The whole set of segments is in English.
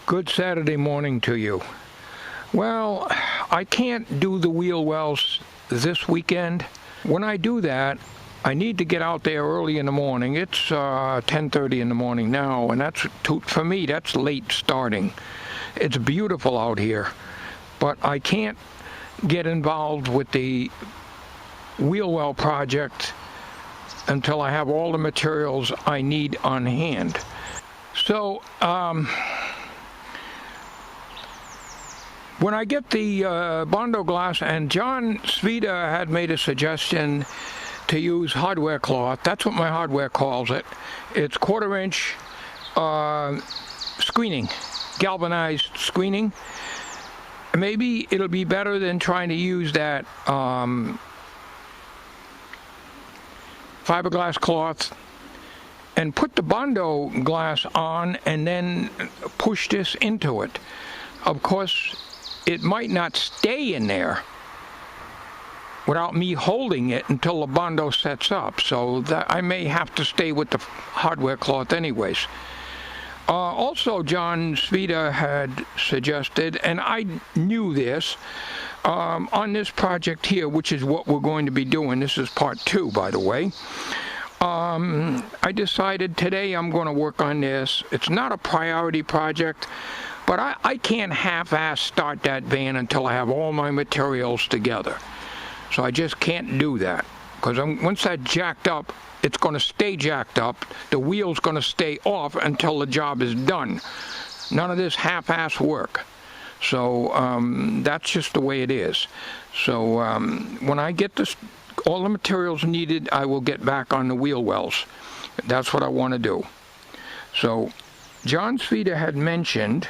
Good Saturday morning to you. Well, I can't do the wheel wells this weekend. When I do that, I need to get out there early in the morning. It's 10:30 in the morning now, and for me, that's late starting. It's beautiful out here, but I can't get involved with the wheel well project until I have all the materials I need on hand. So, when I get the Bondo glass, and John Svita had made a suggestion to use hardware cloth. That's what my hardware calls it. It's 1/4-inch screening, galvanized screening. Maybe it'll be better than trying to use that fiberglass cloth and put the Bondo glass on and then push this into it. Of course, it might not stay in there without me holding it until the Bondo sets up, so that I may have to stay with the hardware cloth anyways. Also, John Svita had suggested, and I knew this, on this project here, which is what we're going to be doing. This is part 2, by the way. I decided today I'm going to work on this. It's not a priority project, but I can't half-ass start that van until I have all my materials together. So I just can't do that, because once that's jacked up, it's going to stay jacked up. The wheel's going to stay off until the job is done. None of this half-ass work. So that's just the way it is. So when I get all the materials needed, I will get back on the wheel wells. That's what I want to do. So John Svita had mentioned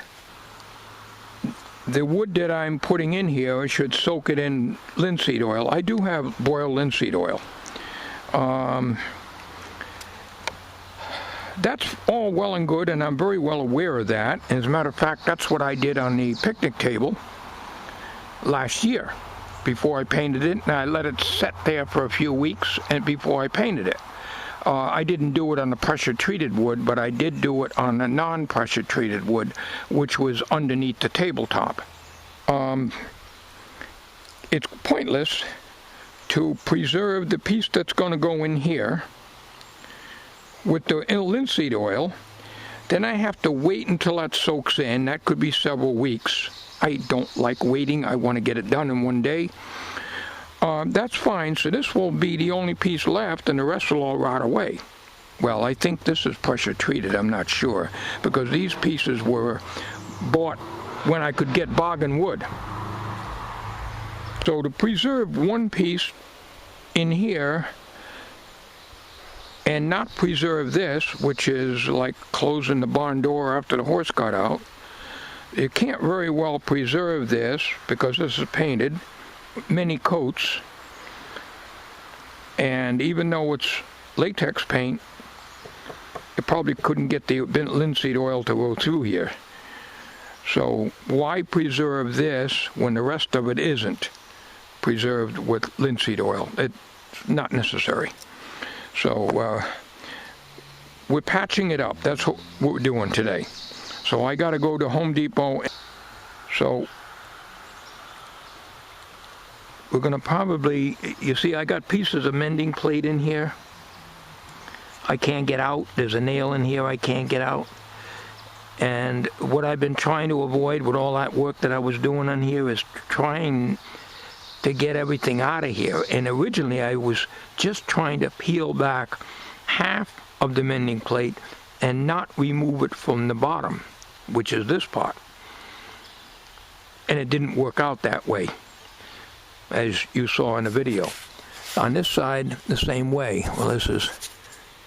the wood that I'm putting in here, I should soak it in linseed oil. I do have boiled linseed oil. That's all well and good, and I'm very well aware of that. As a matter of fact, that's what I did on the picnic table last year before I painted it, and I let it set there for a few weeks and before I painted it. I didn't do it on the pressure-treated wood, but I did do it on the non-pressure-treated wood, which was underneath the tabletop. It's pointless to preserve the piece that's going to go in here with the linseed oil. Then I have to wait until that soaks in. That could be several weeks. I don't like waiting. I want to get it done in one day. That's fine, so this will be the only piece left, and the rest will all rot away. Well, I think this is pressure treated, I'm not sure, because these pieces were bought when I could get bargain wood. So to preserve one piece in here and not preserve this, which is like closing the barn door after the horse got out, you can't very well preserve this because this is painted many coats, and even though it's latex paint, you probably couldn't get the linseed oil to go through here. So why preserve this when the rest of it isn't preserved with linseed oil? It's not necessary. So we're patching it up. That's what we're doing today. So I got to go to Home Depot. So we're going to probably, you see, I got pieces of mending plate in here. I can't get out. There's a nail in here I can't get out. And what I've been trying to avoid with all that work that I was doing on here is trying to get everything out of here. And originally I was just trying to peel back half of the mending plate and not remove it from the bottom, which is this part. And it didn't work out that way, as you saw in the video. On this side, the same way. Well, this is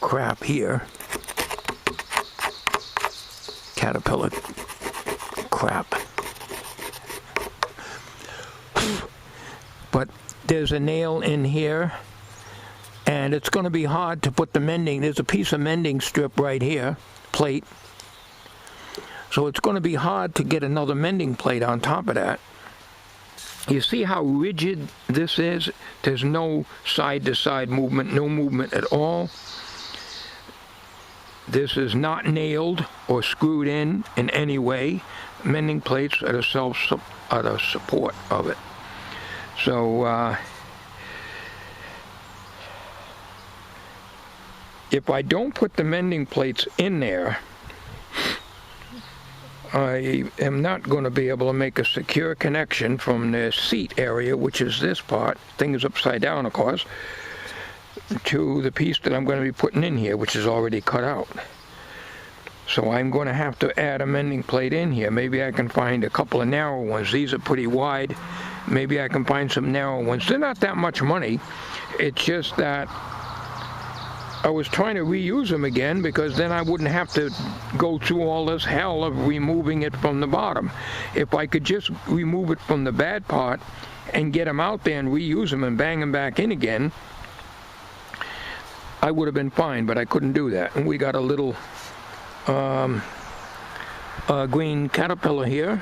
crap here. Caterpillar crap. But there's a nail in here, and it's going to be hard to put the mending. There's a piece of mending strip right here, plate. So it's going to be hard to get another mending plate on top of that. You see how rigid this is? There's no side-to-side movement, no movement at all. This is not nailed or screwed in any way. Mending plates are the support of it. So if I don't put the mending plates in there, I am not going to be able to make a secure connection from the seat area, which is this part, thing is upside down of course, to the piece that I'm going to be putting in here, which is already cut out. So I'm going to have to add a mending plate in here. Maybe I can find a couple of narrow ones. These are pretty wide. Maybe I can find some narrow ones. They're not that much money. It's just that I was trying to reuse them again, because then I wouldn't have to go through all this hell of removing it from the bottom. If I could just remove it from the bad part and get them out there and reuse them and bang them back in again, I would have been fine, but I couldn't do that. And we got a little green caterpillar here.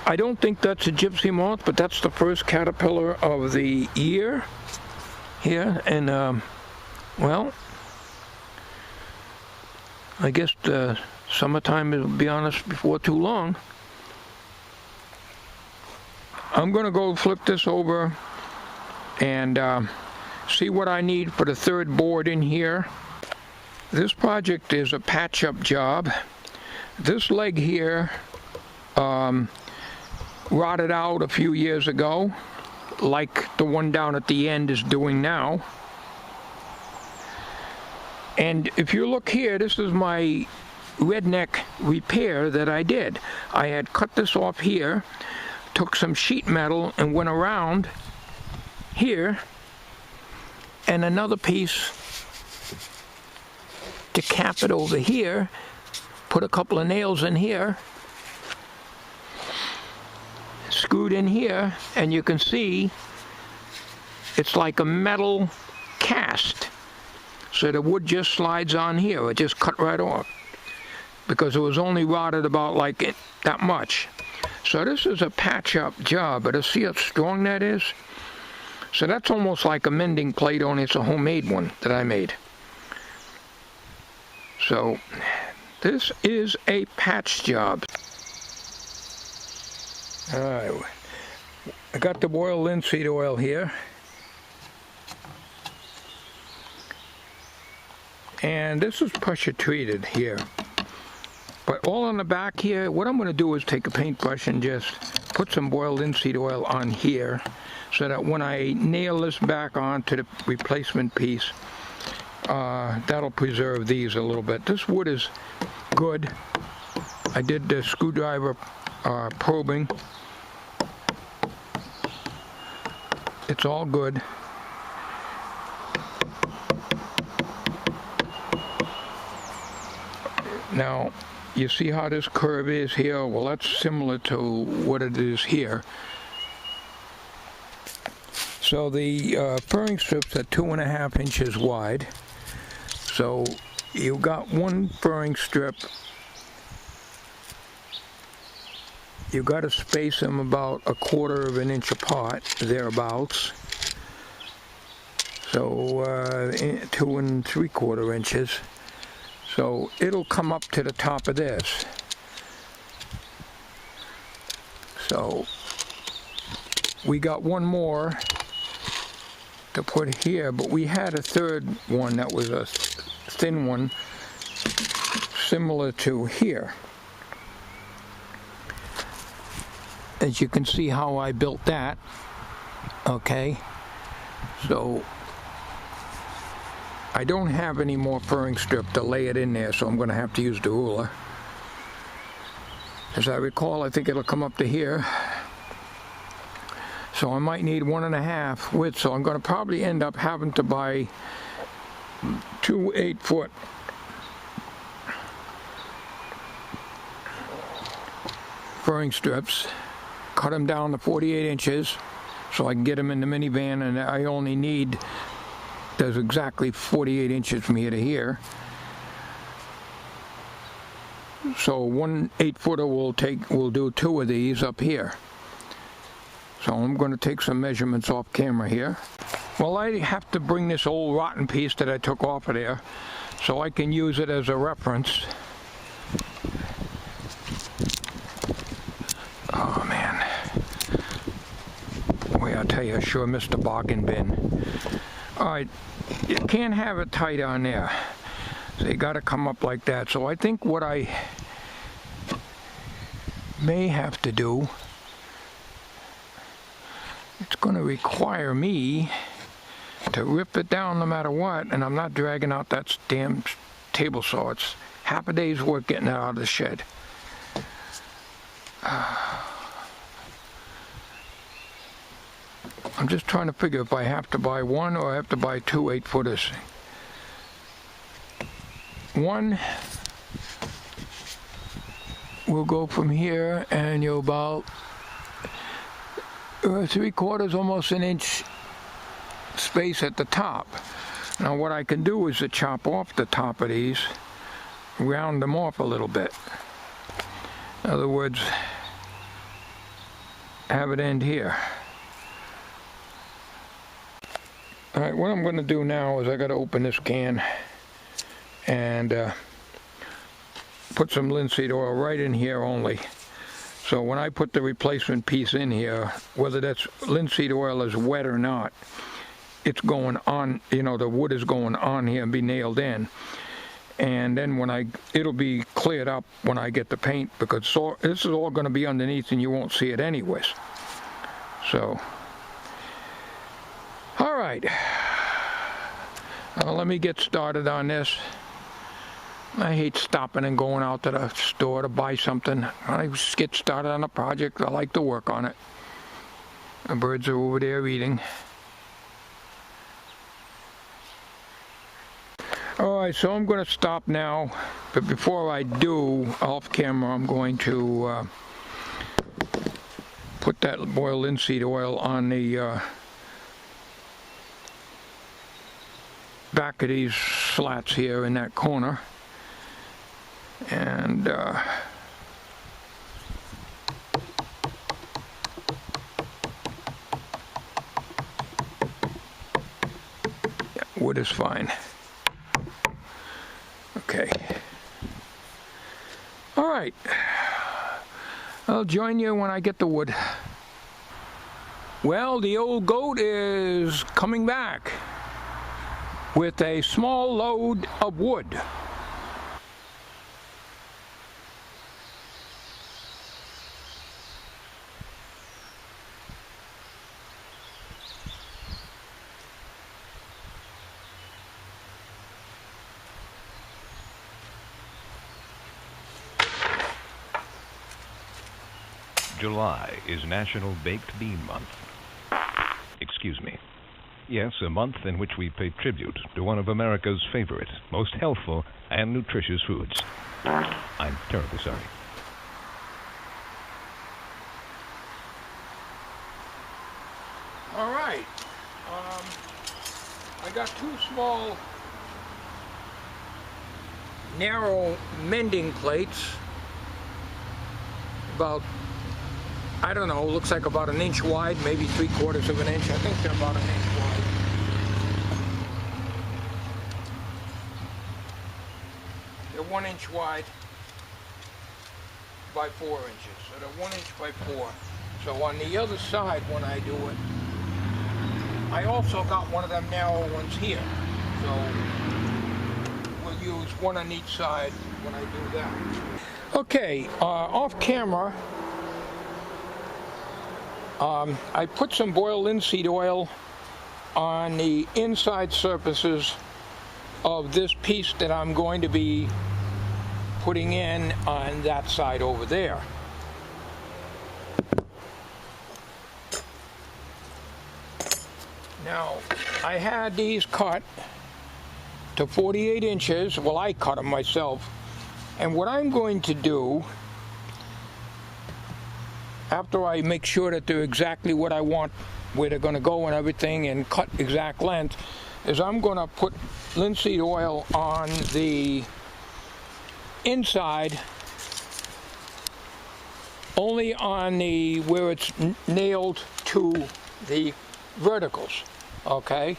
I don't think that's a gypsy moth, but that's the first caterpillar of the year here. And well, I guess the summertime will be on us before too long. I'm going to go flip this over and see what I need for the third board in here. This project is a patch-up job. This leg here rotted out a few years ago, like the one down at the end is doing now. And if you look here, this is my redneck repair that I did. I had cut this off here, took some sheet metal and went around here, and another piece to cap it over here, put a couple of nails in here, screwed in here, and you can see it's like a metal cast. So the wood just slides on here. It just cut right off because it was only rotted about like that much. So this is a patch-up job, but see how strong that is? So that's almost like a mending plate, only it's a homemade one that I made. So this is a patch job. All right, I got the boiled linseed oil here. And this is pressure treated here. But all on the back here, what I'm going to do is take a paintbrush and just put some boiled linseed oil on here, so that when I nail this back onto the replacement piece, that'll preserve these a little bit. This wood is good. I did the screwdriver probing. It's all good. Now, you see how this curve is here? Well, that's similar to what it is here. So the furring strips are 2.5 inches wide. So you got one furring strip. You got to space them about 1/4 of an inch apart, thereabouts. So 2 3/4 inches. So it'll come up to the top of this. So we got one more to put here, but we had a third one that was a thin one, similar to here. As you can see how I built that. Okay, so I don't have any more furring strip to lay it in there, so I'm going to have to use the ruler. As I recall, I think it'll come up to here. So I might need 1.5 width, so I'm going to probably end up having to buy 2 8-foot furring strips, cut them down to 48 inches so I can get them in the minivan, and I only need, there's exactly 48 inches from here to here. So 1 8-footer will do 2 of these up here. So I'm going to take some measurements off camera here. Well, I have to bring this old rotten piece that I took off of there so I can use it as a reference. Oh man, boy, I'll tell you, I sure missed the bargain bin. Alright, you can't have it tight on there, so you got to come up like that. So I think what I may have to do, it's going to require me to rip it down no matter what, and I'm not dragging out that damn table saw. It's half a day's work getting it out of the shed. I'm just trying to figure if I have to buy one or I have to buy two 8-footers. One will go from here and you're about 3/4, almost an inch space at the top. Now what I can do is to chop off the top of these, round them off a little bit. In other words, have it end here. Alright, what I'm going to do now is I got to open this can and put some linseed oil right in here only. So when I put the replacement piece in here, whether that's linseed oil is wet or not, it's going on, you know, the wood is going on here and be nailed in. And then when it'll be cleared up when I get the paint, because this is all going to be underneath and you won't see it anyways. So, all right, let me get started on this. I hate stopping and going out to the store to buy something. I just get started on a project. I like to work on it. The birds are over there eating. Alright, so I'm going to stop now, but before I do, off camera, I'm going to put that boiled linseed oil on the back of these slats here in that corner. And yeah, wood is fine. Okay. All right. I'll join you when I get the wood. Well, the old goat is coming back with a small load of wood. July is National Baked Bean Month. Excuse me. Yes, a month in which we pay tribute to one of America's favorite, most healthful, and nutritious foods. I'm terribly sorry. All right. I got two small, narrow mending plates. About, I don't know, looks like about an inch wide, maybe 3/4 of an inch. I think they're about an inch wide. They're 1 inch wide by 4 inches. So they're 1 inch by 4. So on the other side, when I do it, I also got one of them narrow ones here. So we'll use one on each side when I do that. Okay, off camera, I put some boiled linseed oil on the inside surfaces of this piece that I'm going to be putting in on that side over there. Now, I had these cut to 48 inches. Well, I cut them myself. And what I'm going to do, after I make sure that they're exactly what I want, where they're going to go and everything, and cut exact length, is I'm going to put linseed oil on the inside, only on the where it's nailed to the verticals. okay?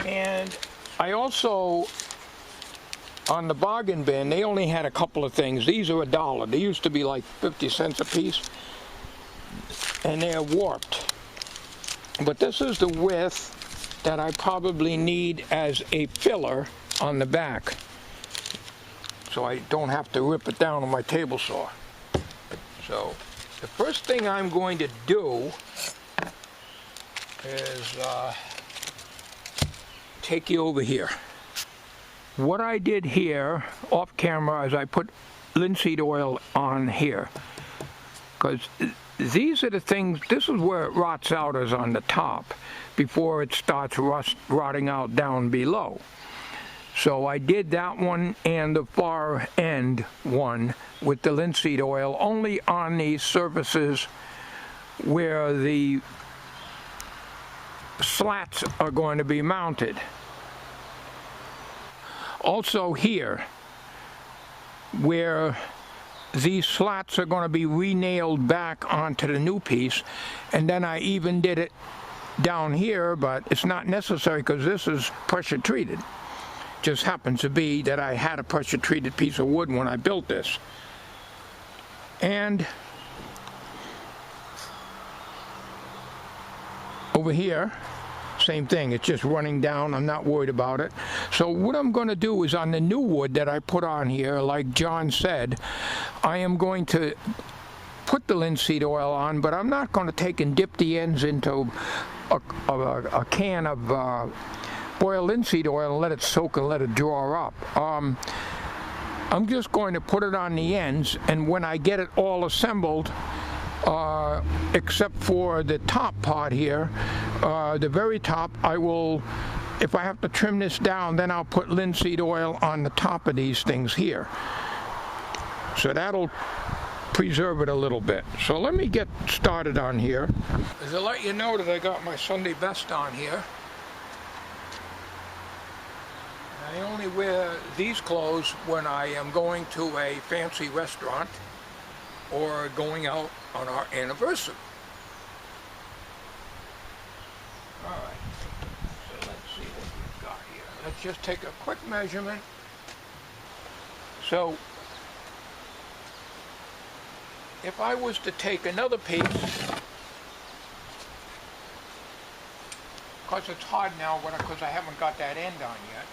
And I also, on the bargain bin, they only had a couple of things. These are $1. They used to be like 50 cents a piece, and they're warped. But this is the width that I probably need as a filler on the back, so I don't have to rip it down on my table saw. So the first thing I'm going to do is take you over here. What I did here off camera is I put linseed oil on here, because these are the things, this is where it rots out, is on the top before it starts rotting out down below. So I did that one and the far end one with the linseed oil only on the surfaces where the slats are going to be mounted. Also here, where these slats are going to be re-nailed back onto the new piece, and then I even did it down here, but it's not necessary because this is pressure treated. Just happens to be that I had a pressure treated piece of wood when I built this. And over here, same thing, it's just running down, I'm not worried about it. So what I'm going to do is, on the new wood that I put on here, like John said, I am going to put the linseed oil on, but I'm not going to take and dip the ends into a can of boiled linseed oil and let it soak and let it draw up. I'm just going to put it on the ends, and when I get it all assembled, except for the top part here, the very top, I will, if I have to trim this down, then I'll put linseed oil on the top of these things here. So that'll preserve it a little bit. So let me get started on here. As I let you know that I got my Sunday best on here. I only wear these clothes when I am going to a fancy restaurant or going out on our anniversary. Alright, so let's see what we've got here. Let's just take a quick measurement. So, if I was to take another piece, because it's hard now because I haven't got that end on yet,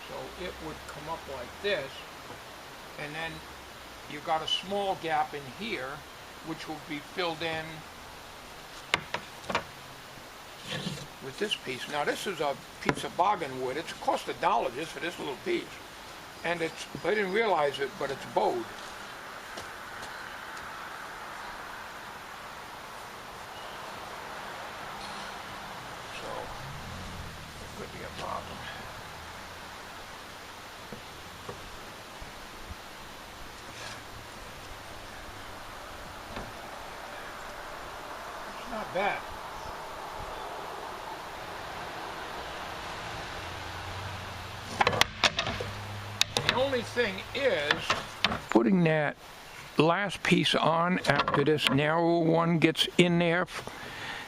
so it would come up like this, and then you've got a small gap in here which will be filled in with this piece. Now this is a piece of bargain wood. It's cost $1 just for this little piece, and it's, I didn't realize it, but it's bowed. So it could be a problem. Not bad. The only thing is putting that last piece on after this narrow one gets in there,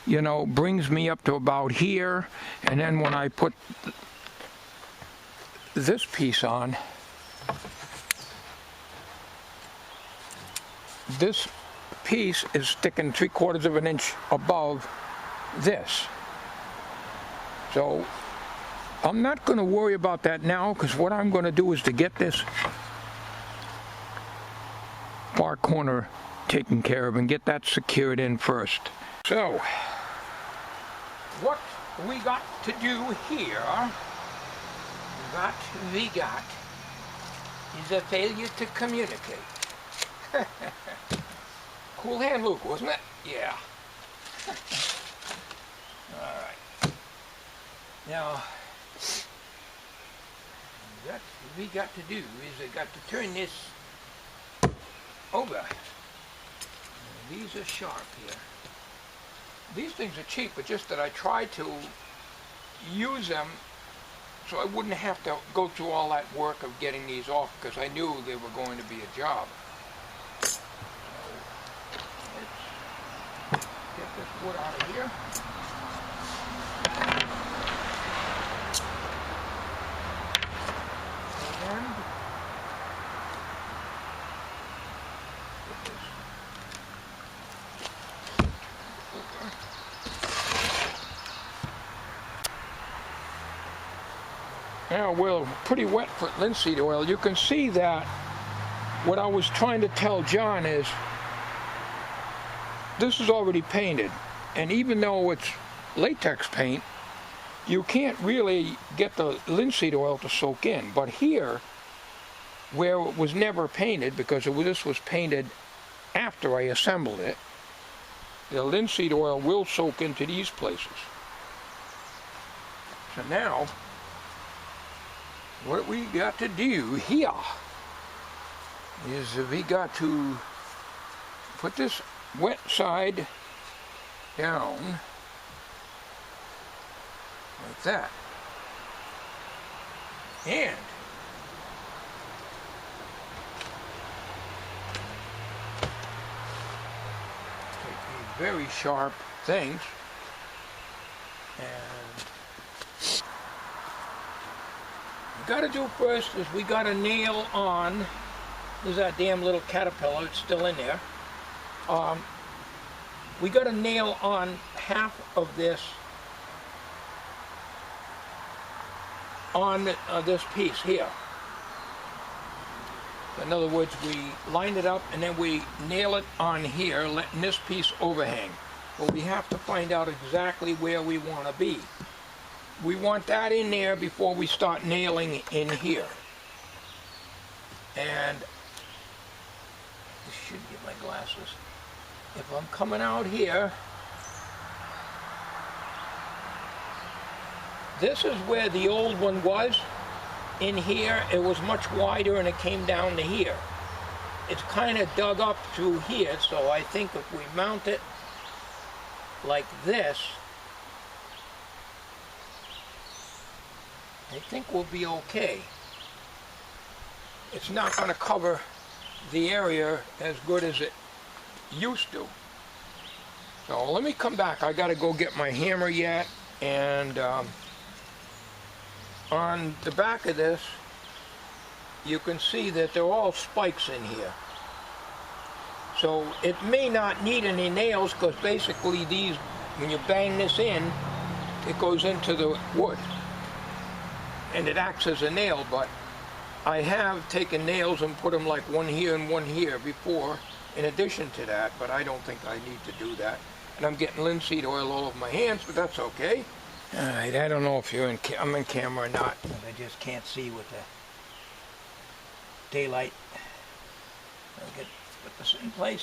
you know, brings me up to about here, and then when I put this piece on, this piece is sticking 3/4 of an inch above this. So I'm not going to worry about that now, because what I'm going to do is to get this far corner taken care of and get that secured in first. So what we got to do here, is a failure to communicate. Cool hand, Luke, wasn't it? Yeah. Alright. Now, what we got to do is I got to turn this over. These are sharp here. These things are cheap, but just that I tried to use them so I wouldn't have to go through all that work of getting these off, because I knew they were going to be a job. wood out of here. And now we're pretty wet for linseed oil. You can see that what I was trying to tell John is this is already painted, and even though it's latex paint, you can't really get the linseed oil to soak in. But here, where it was never painted, because this was painted after I assembled it, the linseed oil will soak into these places. So now, what we got to do here is we got to put this wet side down like that, and take these very sharp things and we got to do first is we got to nail on. There's that damn little caterpillar, it's still in there. We got to nail on half of this on this piece here. In other words, we line it up and then we nail it on here, letting this piece overhang. Well, we have to find out exactly where we want to be. We want that in there before we start nailing in here. And I should get my glasses. If I'm coming out here, this is where the old one was. In here, it was much wider and it came down to here. It's kind of dug up through here, so I think if we mount it like this, I think we'll be okay. It's not going to cover the area as good as it used to. So let me come back. I got to go get my hammer yet, and on the back of this you can see that they're all spikes in here. So it may not need any nails, because basically these, when you bang this in, it goes into the wood and it acts as a nail. But I have taken nails and put them like one here and one here before in addition to that, but I don't think I need to do that. And I'm getting linseed oil all over my hands, but that's okay. Alright, I don't know if I'm in camera or not, because I just can't see with the daylight. I'll put this in place.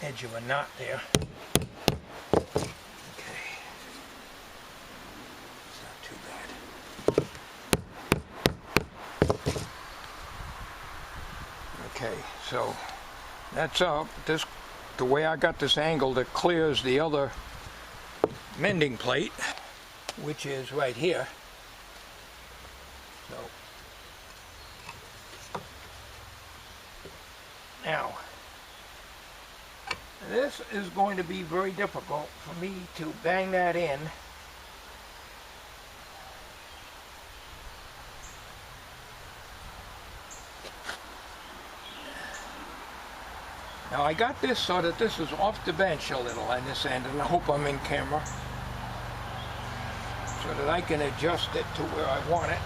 Edge of a knot there. Okay. It's not too bad. Okay, so that's up. The way I got this angled, it clears the other mending plate, which is right here. So now, this is going to be very difficult for me to bang that in. Now I got this so that this is off the bench a little on this end, and I hope I'm in camera, so that I can adjust it to where I want it.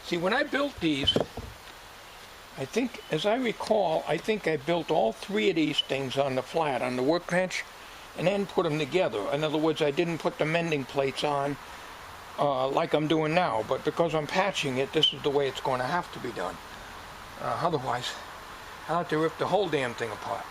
See, when I built these, I think, as I recall, I think I built all three of these things on the flat, on the workbench, and then put them together. In other words, I didn't put the mending plates on like I'm doing now, but because I'm patching it, this is the way it's going to have to be done. Otherwise, I'll have to rip the whole damn thing apart.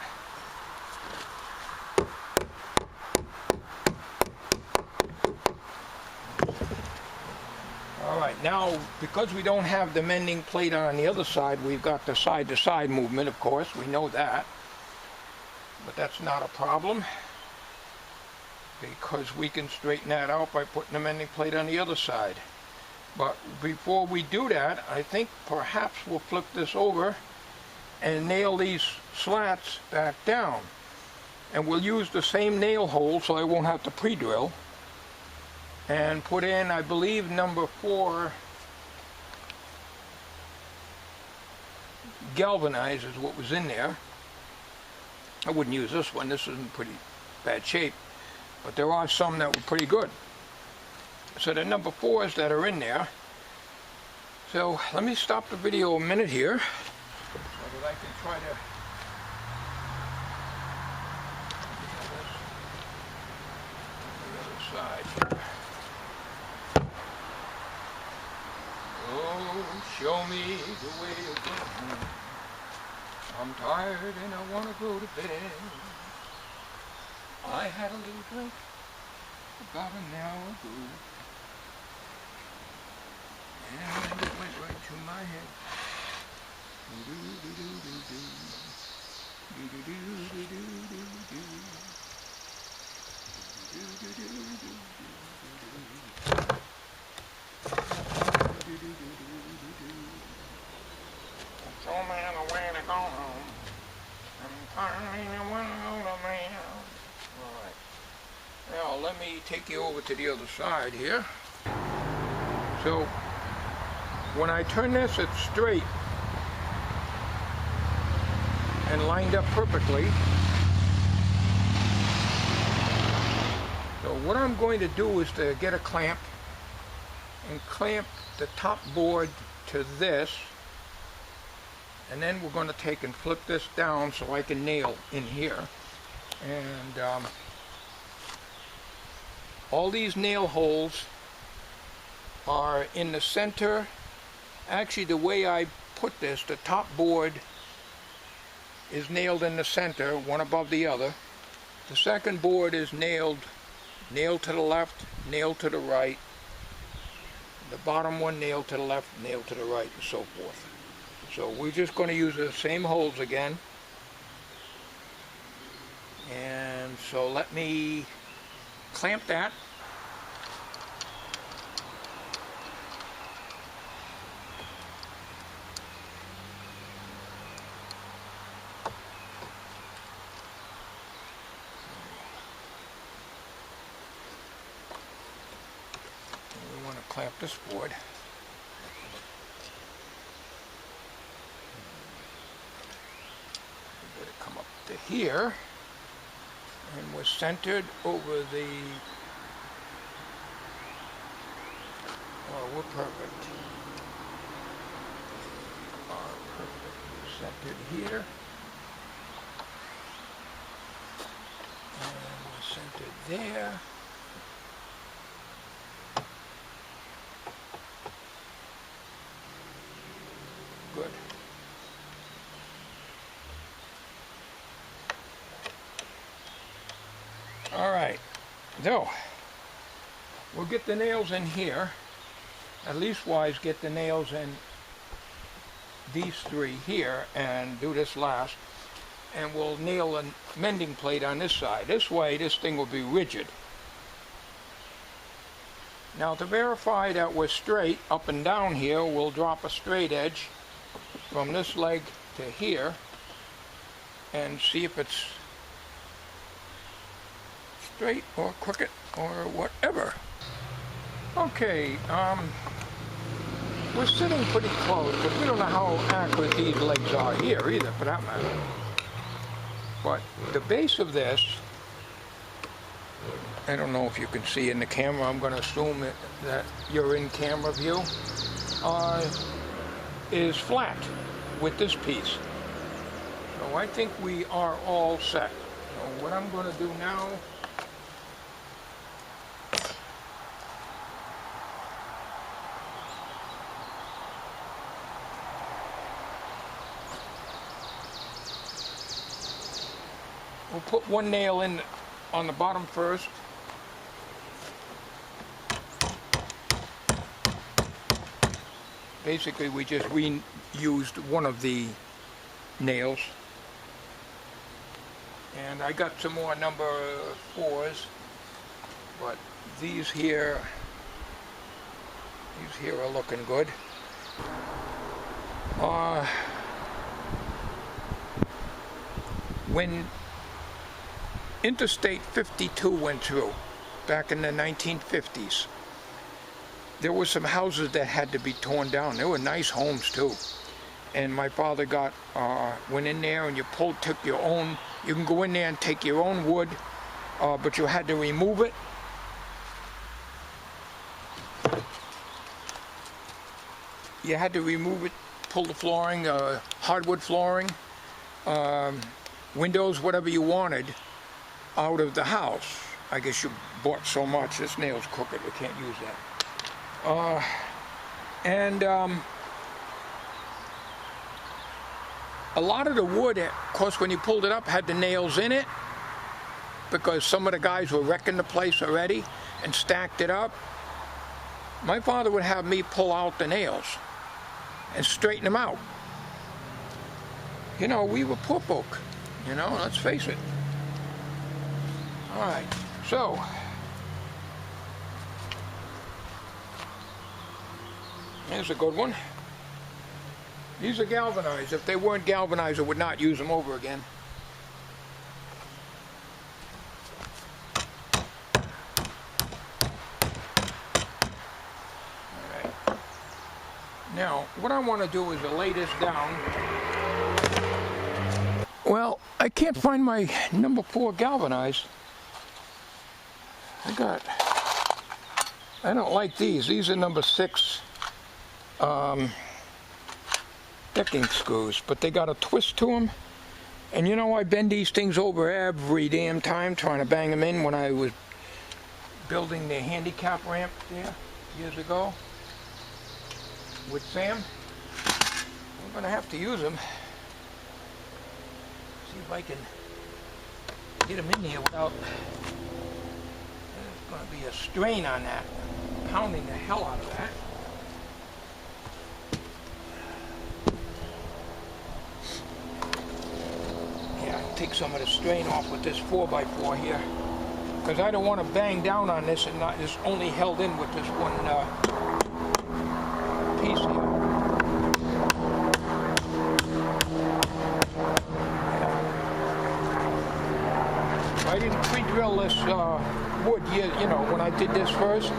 Alright, now because we don't have the mending plate on the other side, we've got the side-to-side movement, of course, we know that. But that's not a problem, because we can straighten that out by putting the mending plate on the other side. But before we do that, I think perhaps we'll flip this over and nail these slats back down. And we'll use the same nail hole so I won't have to pre-drill. And put in, I believe, number 4 galvanized is what was in there. I wouldn't use this one, this is in pretty bad shape, but there are some that were pretty good. So the number 4s that are in there. So let me stop the video a minute here so that I can try to the other side. Oh, show me the way to go home. I'm tired and I want to go to bed. I had a little drink about an hour ago, and it went right to my head. Show me the way to go home. I'm tired and I want to go to bed. Alright. Now let me take you over to the other side here. So when I turn this, it's straight and lined up perfectly. So what I'm going to do is to get a clamp and clamp the top board to this, and then we're going to take and flip this down so I can nail in here. And all these nail holes are in the center. Actually, the way I put this, the top board is nailed in the center, one above the other. The second board is nailed to the left, nailed to the right. The bottom one nailed to the left, nailed to the right, and so forth. So we're just going to use the same holes again. And so let me clamp that. We want to clamp this board. Come up to here, and we're centered over the, oh, we're perfect. We're centered here, and we're centered there. Good. Alright, so we'll get the nails in here, at leastwise get the nails in these 3 here and do this last, and we'll nail a mending plate on this side. This way this thing will be rigid. Now to verify that we're straight up and down here, we'll drop a straight edge from this leg to here and see if it's straight or crooked or whatever. Okay, we're sitting pretty close, but we don't know how accurate these legs are here either, for that matter. But the base of this, I don't know if you can see in the camera, I'm going to assume that you're in camera view, is flat with this piece. So I think we are all set. So what I'm going to do now We'll put one nail in on the bottom first. Basically, we just reused one of the nails. And I got some more number 4s, but these here are looking good. When Interstate 52 went through, back in the 1950s, there were some houses that had to be torn down. They were nice homes too. And my father went in there and took your own, you can go in there and take your own wood, but you had to remove it. You had to remove it, pull the flooring, hardwood flooring, windows, whatever you wanted, out of the house. I guess you bought so much. This nail's crooked, we can't use that. A lot of the wood, of course, when you pulled it up, had the nails in it, because some of the guys were wrecking the place already and stacked it up. My father would have me pull out the nails and straighten them out. You know, we were poor folk, you know, let's face it. All right, so here's a good one. These are galvanized. If they weren't galvanized, I would not use them over again. All right. Now, what I want to do is to lay this down. Well, I can't find my number 4 galvanized. I don't like these. These are number 6 decking screws, but they got a twist to them. And you know, I bend these things over every damn time trying to bang them in when I was building the handicap ramp there years ago with Sam. I'm gonna have to use them. See if I can get them in here without, there's gonna be a strain on that, pounding the hell out of that. Take some of the strain off with this 4x4 here, because I don't want to bang down on this and not just only held in with this one piece here. If I didn't pre-drill this wood here, you know, when I did this first,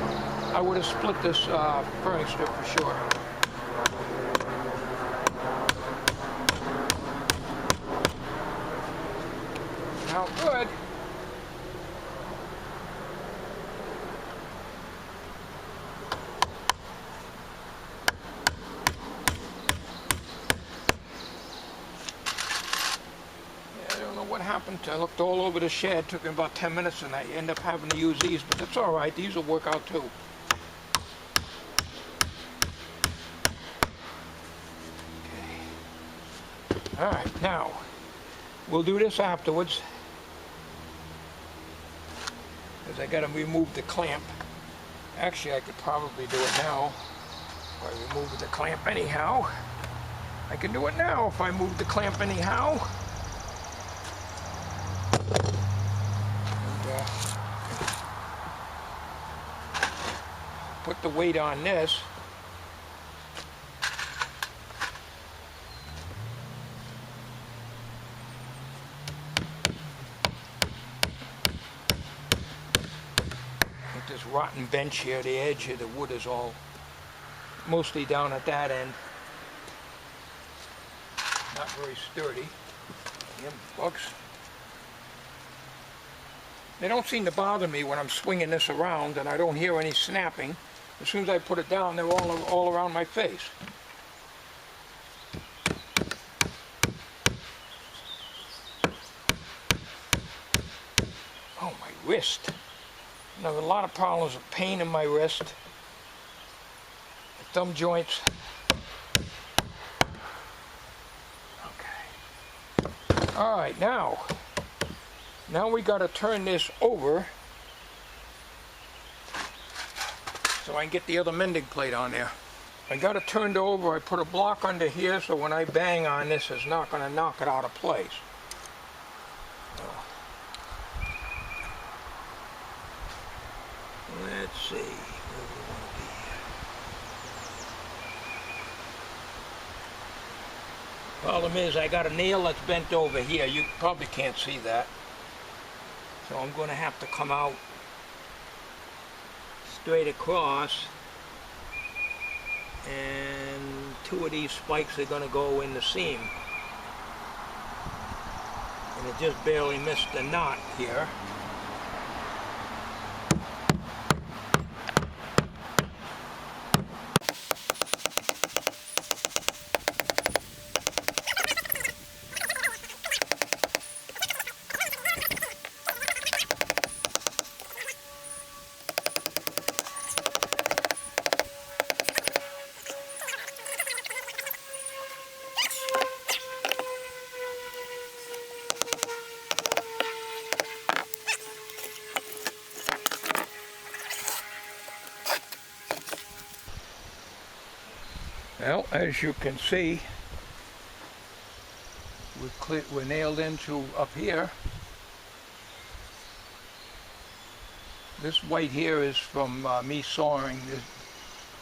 I would have split this furring strip for sure. Good. Yeah, I don't know what happened. I looked all over the shed. Took me about 10 minutes, and I end up having to use these, but that's all right. These will work out too. Okay. All right, now we'll do this afterwards, because I got to remove the clamp. Actually, I could probably do it now. If I remove the clamp anyhow. I can do it now if I move the clamp anyhow. And, put the weight on this. This rotten bench here, the edge here, the wood is all mostly down at that end. Not very sturdy. Damn bugs. They don't seem to bother me when I'm swinging this around and I don't hear any snapping. As soon as I put it down, they're all around my face. Oh, my wrist. I have a lot of problems with pain in my wrist, the thumb joints. Okay. All right, now Now we got to turn this over so I can get the other mending plate on there. I got it turned over. I put a block under here so when I bang on this, it's not going to knock it out of place. Let's see. Where we want to be. Problem is, I got a nail that's bent over here. You probably can't see that. So I'm going to have to come out straight across, and two of these spikes are going to go in the seam. And it just barely missed the knot here. Well, as you can see, we're nailed into up here. This white here is from me sawing.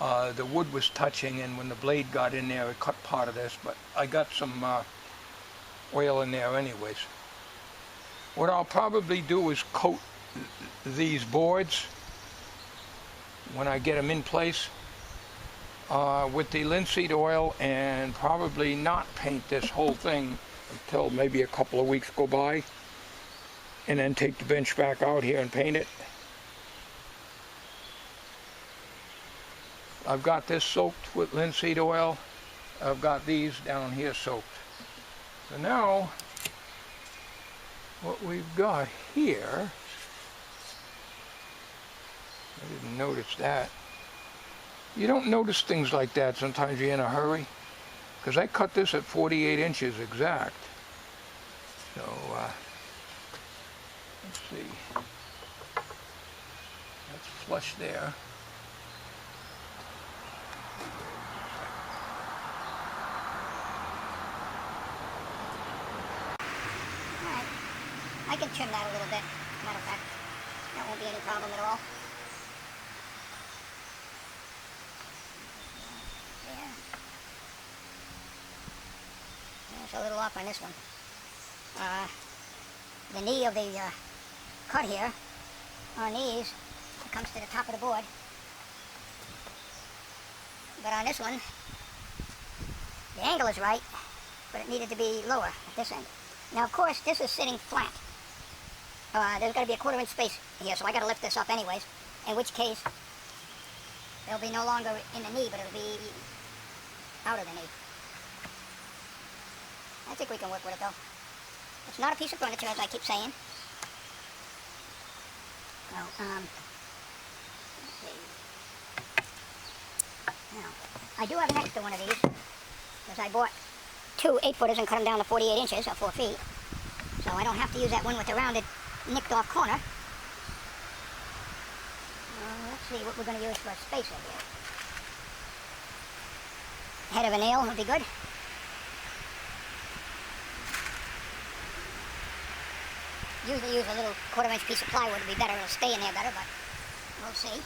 The wood was touching, and when the blade got in there, it cut part of this, but I got some oil in there anyways. What I'll probably do is coat these boards when I get them in place with the linseed oil, and probably not paint this whole thing until maybe a couple of weeks go by, and then take the bench back out here and paint it. I've got this soaked with linseed oil. I've got these down here soaked. So now what we've got here, I didn't notice that. You don't notice things like that sometimes you're in a hurry, because I cut this at 48 inches exact. So let's see, that's flush there. Alright, I can trim that a little bit. Matter of fact, that won't be any problem at all. A little off on this one. The knee of the cut here on these, it comes to the top of the board. But on this one, the angle is right, but it needed to be lower at this end. Now, of course, this is sitting flat. There's got to be a 1/4 inch space here, so I got to lift this up anyways, in which case it'll be no longer in the knee, but it'll be out of the knee. I think we can work with it though. It's not a piece of furniture, as I keep saying. So, let's see. Now, I do have an extra one of these, because I bought 2 8-footers and cut them down to 48 inches, or 4 feet. So I don't have to use that one with the rounded, nicked off corner. Let's see what we're going to use for a spacer here. Head of a nail would be good. Usually use a little 1/4 inch piece of plywood to be better. It'll stay in there better, but we'll see.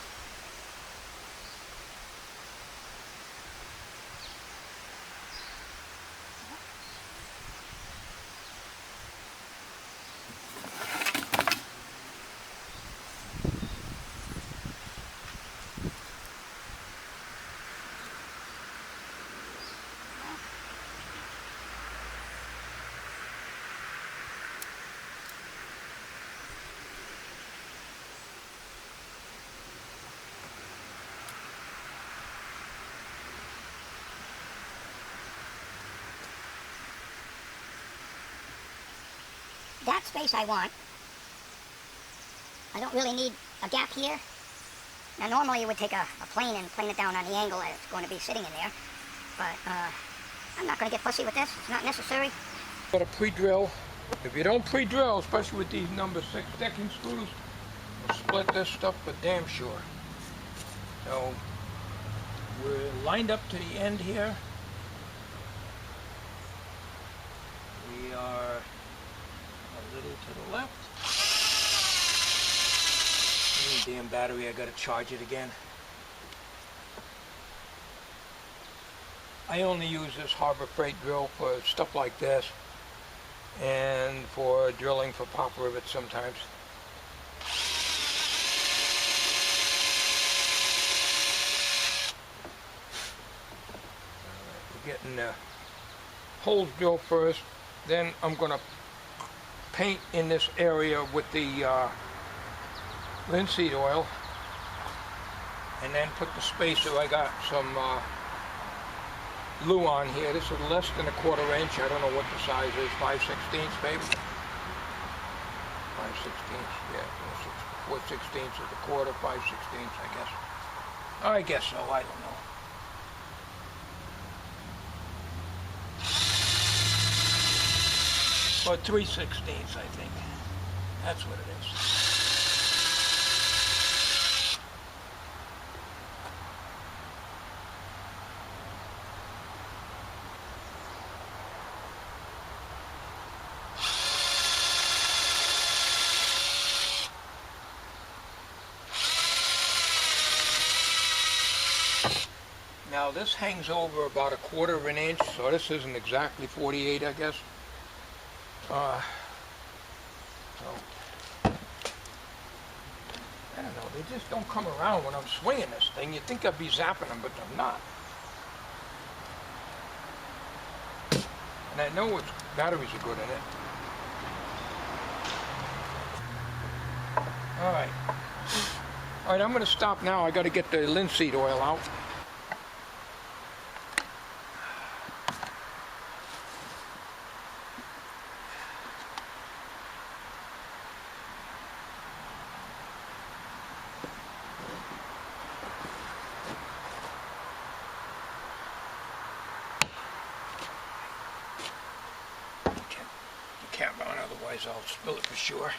That space I want. I don't really need a gap here. Now normally you would take a plane and plane it down on the angle that it's going to be sitting in there. But I'm not going to get fussy with this. It's not necessary. Got a pre-drill If you don't pre-drill, especially with these number 6 decking screws, you'll split this stuff for damn sure. So we're lined up to the end here. We are a little to the left. Damn battery, I gotta charge it again. I only use this Harbor Freight drill for stuff like this and for drilling for pop rivets sometimes. We're getting the holes drilled first, then I'm gonna paint in this area with the linseed oil, and then put the spacer. I got some glue on here. This is less than a 1/4 inch. I don't know what the size is. 5/16 maybe. 5/16, yeah. 4/16 is a 1/4. 5/16, I guess. I guess so. I don't know. Or 3/16, I think. That's what it is. Now this hangs over about a 1/4 inch, so this isn't exactly 48, I guess. So I don't know, they just don't come around when I'm swinging this thing. You'd think I'd be zapping them, but I'm not. And I know its batteries are good in it. Alright, I'm going to stop now. I got to get the linseed oil out. Cap on, otherwise I'll spill it for sure.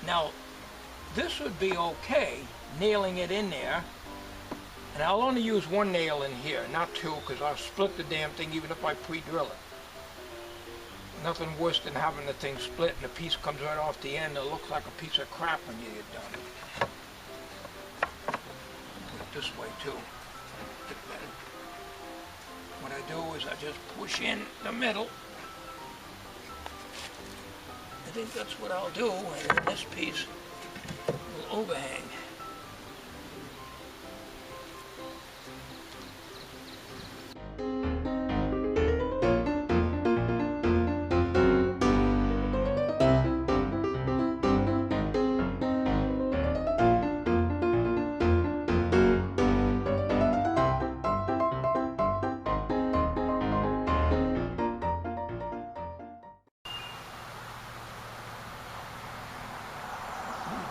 Now, this would be okay, nailing it in there, and I'll only use 1 nail in here, not 2, because I'll split the damn thing even if I pre-drill it. Nothing worse than having the thing split and the piece comes right off the end. It looks like a piece of crap when you get done. Put it this way too. What I do is I just push in the middle. I think that's what I'll do, and then this piece will overhang.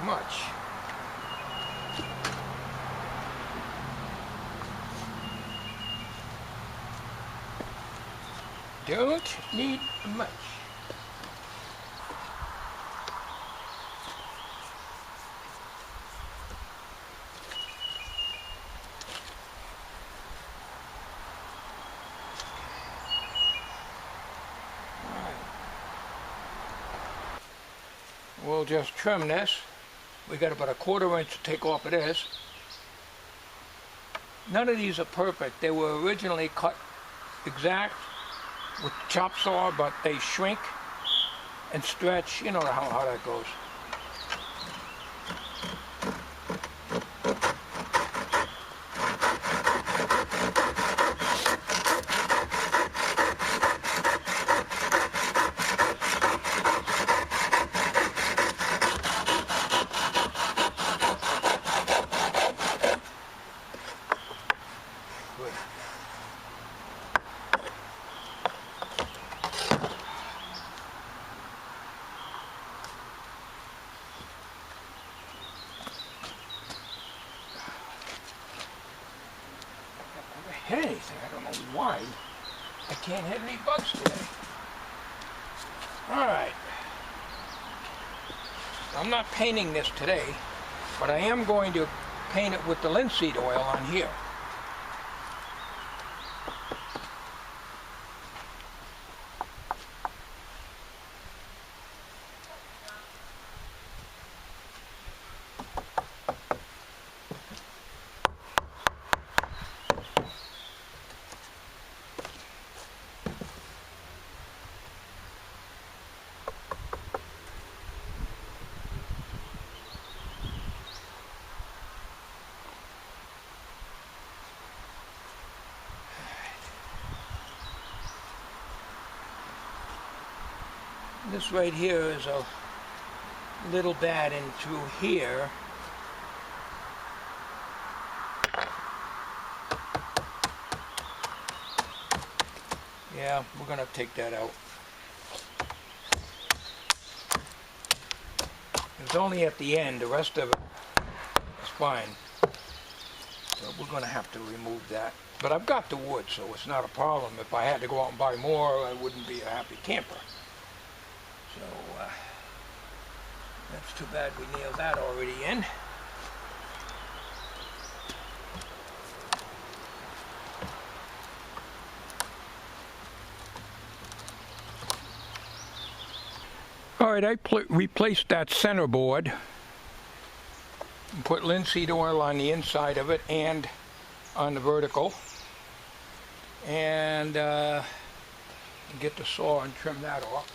Much. Don't need much. We'll just trim this. We got about a 1/4 inch to take off of this. None of these are perfect. They were originally cut exact with chop saw, but they shrink and stretch. You know how that goes. Good. Hit anything. I don't know why I can't hit any bugs today. Alright. I'm not painting this today, but I am going to paint it with the linseed oil on here. This right here is a little bad in through here. Yeah, we're going to take that out. It's only at the end. The rest of it is fine. So we're going to have to remove that. But I've got the wood, so it's not a problem. If I had to go out and buy more, I wouldn't be a happy camper. So that's too bad we nailed that already in. Alright, I replaced that center board and put linseed oil on the inside of it and on the vertical, and get the saw and trim that off.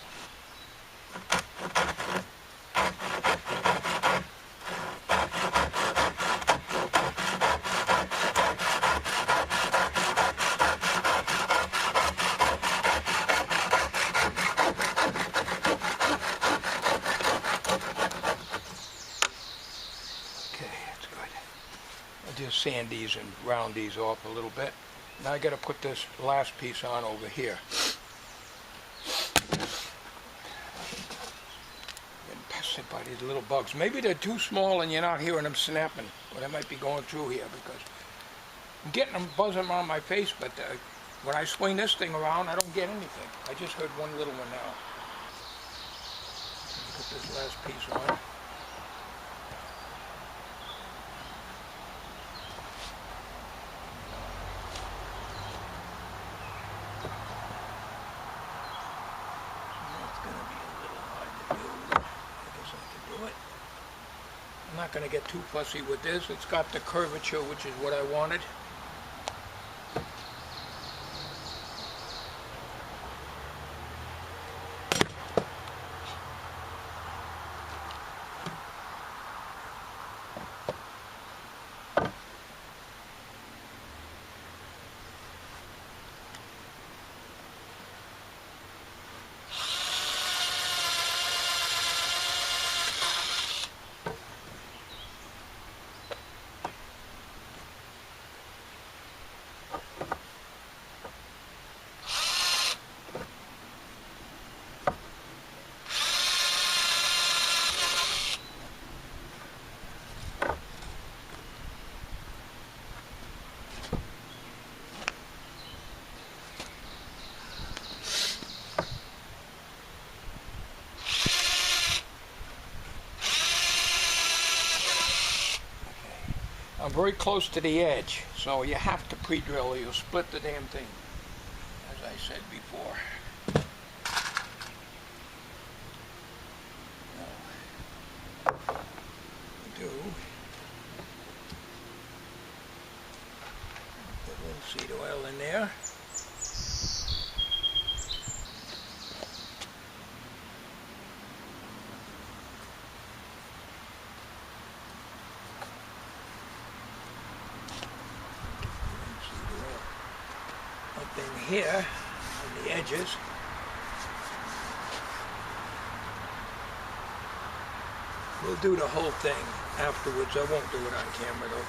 Just sand these and round these off a little bit. Now I got to put this last piece on over here. Getting pestered by these little bugs. Maybe they're too small and you're not hearing them snapping, but I might be going through here because I'm getting them buzzing on my face, but when I swing this thing around, I don't get anything. I just heard one little one now. Put this last piece on. I'm not going to get too fussy with this. It's got the curvature, which is what I wanted. I'm very close to the edge, so you have to pre-drill or you'll split the damn thing, as I said before. here on the edges. We'll do the whole thing afterwards. I won't do it on camera though.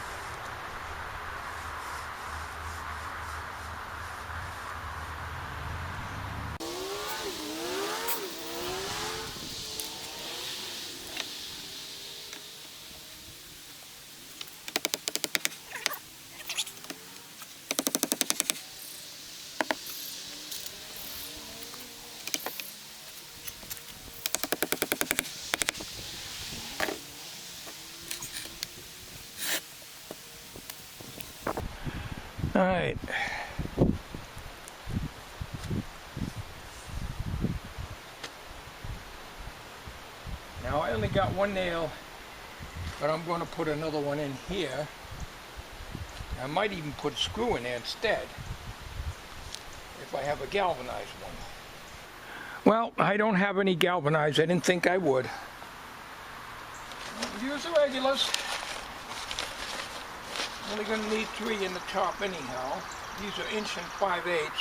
All right. Now I only got one nail, but I'm going to put another one in here. I might even put a screw in there instead, if I have a galvanized one. Well, I don't have any galvanized. I didn't think I would. Use the regulars. Only going to need 3 in the top anyhow. These are 1 5/8"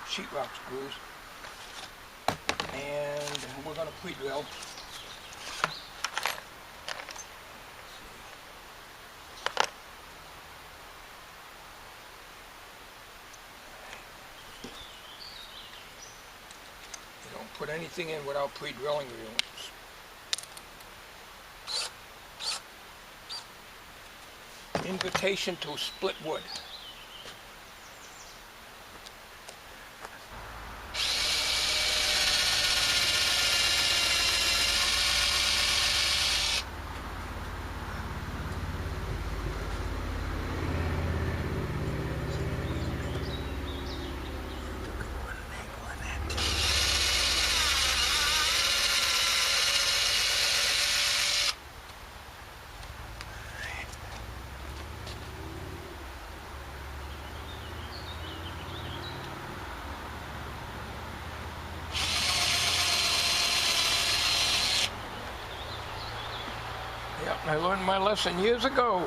sheetrock screws. And we're going to pre-drill. You don't put anything in without pre-drilling. Invitation to split wood. Yep, I learned my lesson years ago.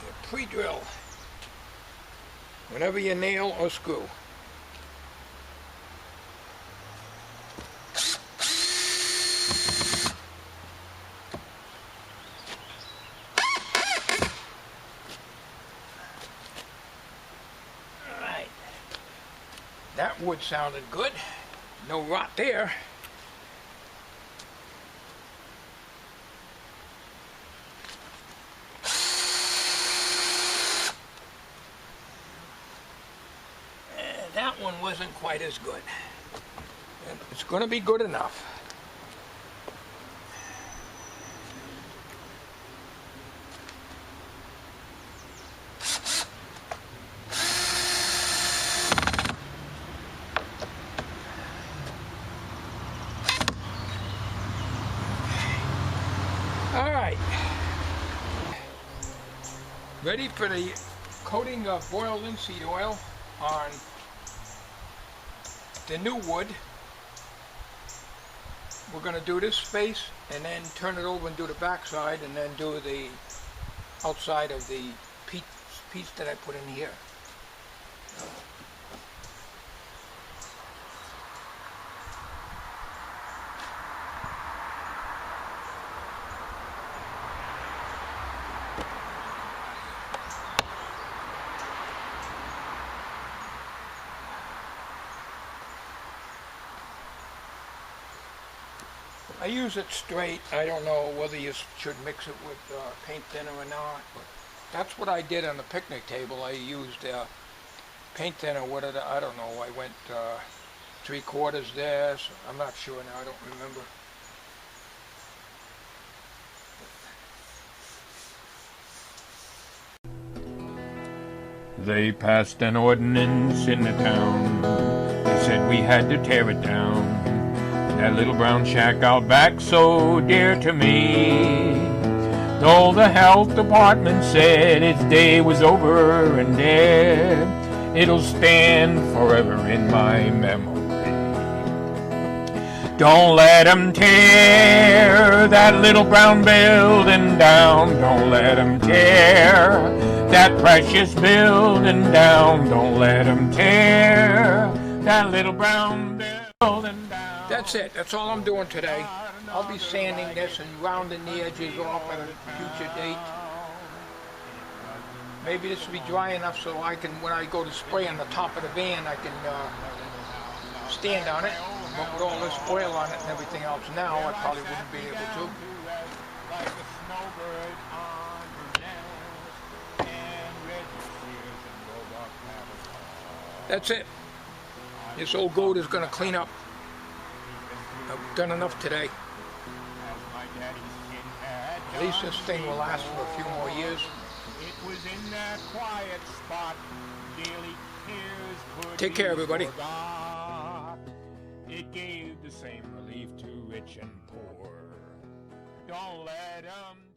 You pre-drill whenever you nail or screw. All right, that wood sounded good. No rot there. That one wasn't quite as good. And it's going to be good enough. All right. Ready for the coating of boiled linseed oil on the new wood. We're going to do this space and then turn it over and do the back side and then do the outside of the piece that I put in here. I use it straight. I don't know whether you should mix it with paint thinner or not, but that's what I did on the picnic table. I used paint thinner. What did I don't know. I went 3/4 there. So I'm not sure now. I don't remember. They passed an ordinance in the town. They said we had to tear it down. That little brown shack out back so dear to me. Though the health department said its day was over and dead, it'll stand forever in my memory. Don't let 'em tear that little brown building down. Don't let 'em tear that precious building down. Don't let 'em tear that little brown building down. That's it. That's all I'm doing today. I'll be sanding this and rounding the edges off at a future date. Maybe this will be dry enough so I can, when I go to spray on the top of the van, I can stand on it. But with all this oil on it and everything else now, I probably wouldn't be able to. That's it. This old goat is going to clean up. I've done enough today. At least this thing will last for a few more years. Take care, everybody. It gave the same relief to rich and poor. Don't let 'em